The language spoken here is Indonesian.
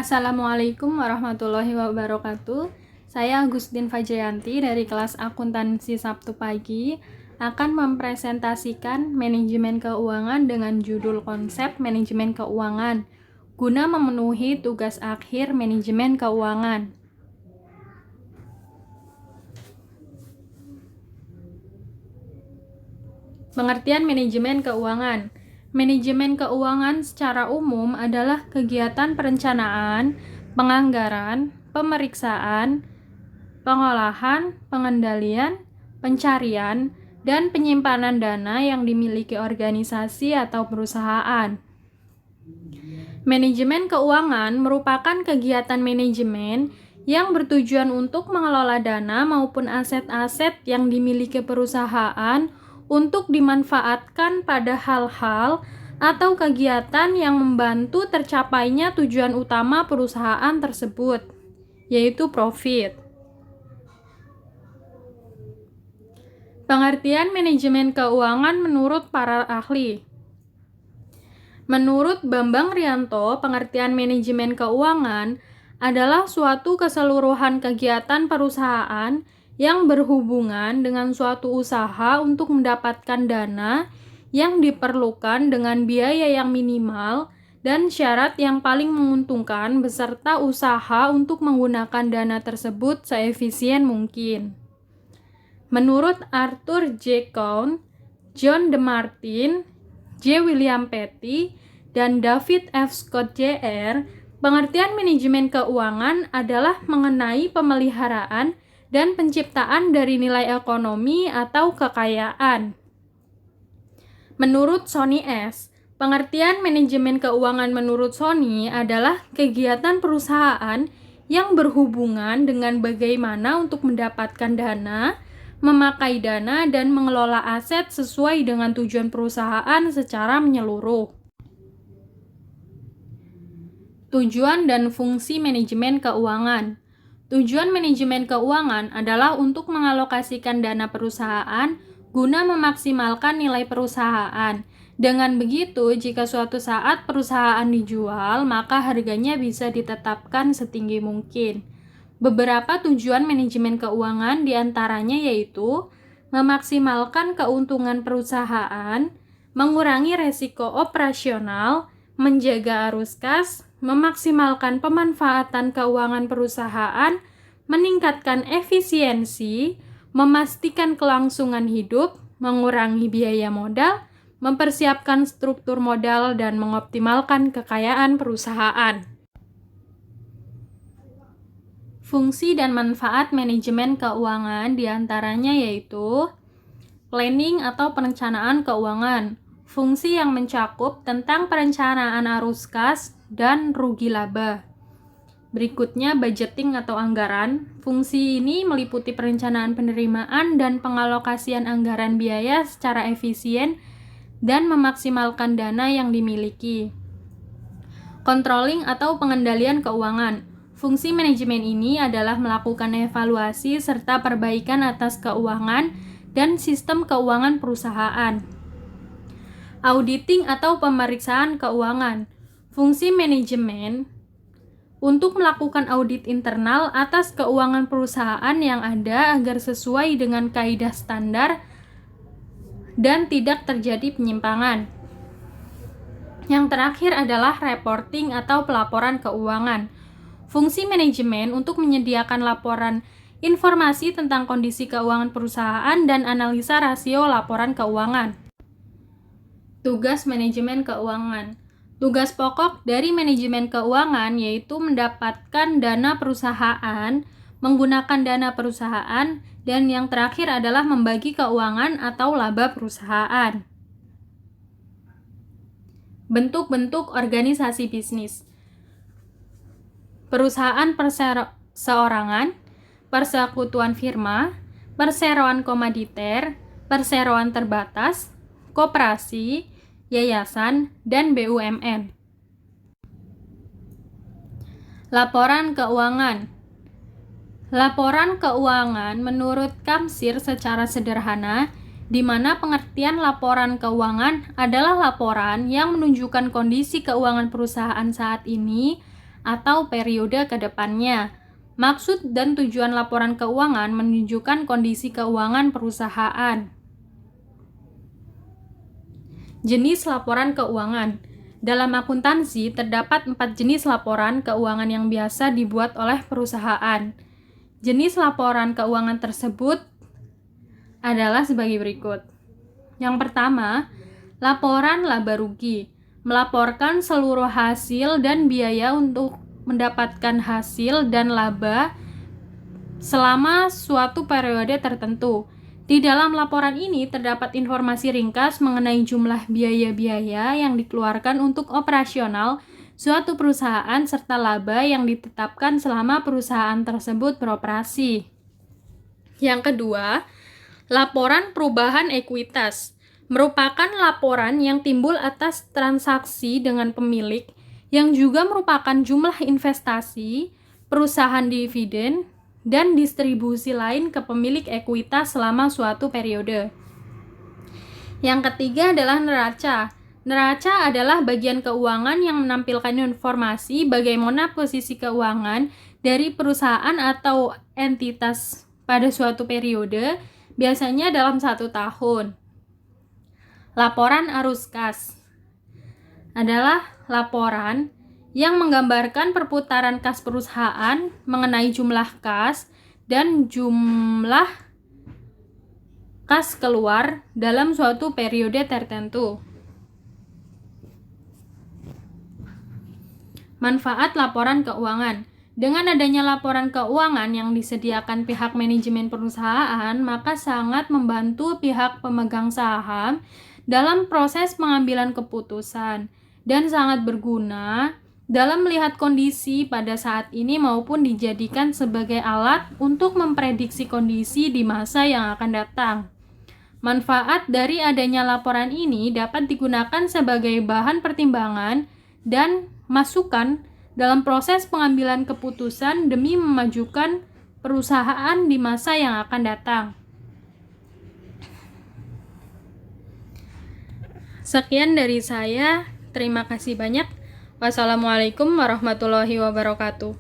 Assalamualaikum warahmatullahi wabarakatuh. Saya Agustin Fajrianti dari kelas Akuntansi Sabtu pagi akan mempresentasikan manajemen keuangan dengan judul konsep manajemen keuangan guna memenuhi tugas akhir manajemen keuangan. Pengertian manajemen keuangan. Manajemen keuangan secara umum adalah kegiatan perencanaan, penganggaran, pemeriksaan, pengolahan, pengendalian, pencarian, dan penyimpanan dana yang dimiliki organisasi atau perusahaan. Manajemen keuangan merupakan kegiatan manajemen yang bertujuan untuk mengelola dana maupun aset-aset yang dimiliki perusahaan untuk dimanfaatkan pada hal-hal atau kegiatan yang membantu tercapainya tujuan utama perusahaan tersebut, yaitu profit. Pengertian manajemen keuangan menurut para ahli. Menurut Bambang Rianto, pengertian manajemen keuangan adalah suatu keseluruhan kegiatan perusahaan yang berhubungan dengan suatu usaha untuk mendapatkan dana yang diperlukan dengan biaya yang minimal dan syarat yang paling menguntungkan beserta usaha untuk menggunakan dana tersebut seefisien mungkin. Menurut Arthur J. Cohn, John DeMartini, J. William Petty, dan David F. Scott Jr., pengertian manajemen keuangan adalah mengenai pemeliharaan dan penciptaan dari nilai ekonomi atau kekayaan. Menurut Sonny S., pengertian manajemen keuangan menurut Sonny adalah kegiatan perusahaan yang berhubungan dengan bagaimana untuk mendapatkan dana, memakai dana, dan mengelola aset sesuai dengan tujuan perusahaan secara menyeluruh. Tujuan dan fungsi manajemen keuangan. Tujuan manajemen keuangan adalah untuk mengalokasikan dana perusahaan guna memaksimalkan nilai perusahaan. Dengan begitu, jika suatu saat perusahaan dijual, maka harganya bisa ditetapkan setinggi mungkin. Beberapa tujuan manajemen keuangan diantaranya yaitu memaksimalkan keuntungan perusahaan, mengurangi resiko operasional, menjaga arus kas, memaksimalkan pemanfaatan keuangan perusahaan, meningkatkan efisiensi, memastikan kelangsungan hidup, mengurangi biaya modal, mempersiapkan struktur modal, dan mengoptimalkan kekayaan perusahaan. Fungsi dan manfaat manajemen keuangan diantaranya yaitu planning atau perencanaan keuangan, fungsi yang mencakup tentang perencanaan arus kas dan rugi laba. Berikutnya budgeting atau anggaran. Fungsi ini meliputi perencanaan penerimaan dan pengalokasian anggaran biaya secara efisien dan memaksimalkan dana yang dimiliki. Controlling atau pengendalian keuangan. Fungsi manajemen ini adalah melakukan evaluasi serta perbaikan atas keuangan dan sistem keuangan perusahaan. Auditing atau pemeriksaan keuangan. Fungsi manajemen untuk melakukan audit internal atas keuangan perusahaan yang ada agar sesuai dengan kaidah standar dan tidak terjadi penyimpangan. Yang terakhir adalah reporting atau pelaporan keuangan. Fungsi manajemen untuk menyediakan laporan informasi tentang kondisi keuangan perusahaan dan analisa rasio laporan keuangan. Tugas manajemen keuangan. Tugas pokok dari manajemen keuangan yaitu mendapatkan dana perusahaan, menggunakan dana perusahaan, dan yang terakhir adalah membagi keuangan atau laba perusahaan. Bentuk-bentuk organisasi bisnis. Perusahaan perseorangan, persekutuan firma, perseroan komoditer, perseroan terbatas, koperasi, yayasan, dan BUMN. Laporan keuangan. Laporan keuangan menurut Kamsir secara sederhana, di mana pengertian laporan keuangan adalah laporan yang menunjukkan kondisi keuangan perusahaan saat ini atau periode ke depannya. Maksud dan tujuan laporan keuangan menunjukkan kondisi keuangan perusahaan. Jenis laporan keuangan. Dalam akuntansi, terdapat 4 jenis laporan keuangan yang biasa dibuat oleh perusahaan. Jenis laporan keuangan tersebut adalah sebagai berikut. Yang pertama, laporan laba rugi. Melaporkan seluruh hasil dan biaya untuk mendapatkan hasil dan laba selama suatu periode tertentu. Di dalam laporan ini terdapat informasi ringkas mengenai jumlah biaya-biaya yang dikeluarkan untuk operasional suatu perusahaan serta laba yang ditetapkan selama perusahaan tersebut beroperasi. Yang kedua, laporan perubahan ekuitas merupakan laporan yang timbul atas transaksi dengan pemilik yang juga merupakan jumlah investasi, perusahaan dividen, dan distribusi lain ke pemilik ekuitas selama suatu periode. Yang ketiga adalah neraca. Neraca adalah bagian keuangan yang menampilkan informasi bagaimana posisi keuangan dari perusahaan atau entitas pada suatu periode, biasanya dalam 1 tahun. Laporan arus kas adalah laporan yang menggambarkan perputaran kas perusahaan mengenai jumlah kas dan jumlah kas keluar dalam suatu periode tertentu. Manfaat laporan keuangan. Dengan adanya laporan keuangan yang disediakan pihak manajemen perusahaan, maka sangat membantu pihak pemegang saham dalam proses pengambilan keputusan dan sangat berguna dalam melihat kondisi pada saat ini maupun dijadikan sebagai alat untuk memprediksi kondisi di masa yang akan datang. Manfaat dari adanya laporan ini dapat digunakan sebagai bahan pertimbangan dan masukan dalam proses pengambilan keputusan demi memajukan perusahaan di masa yang akan datang. Sekian dari saya. Terima kasih banyak. Wassalamualaikum warahmatullahi wabarakatuh.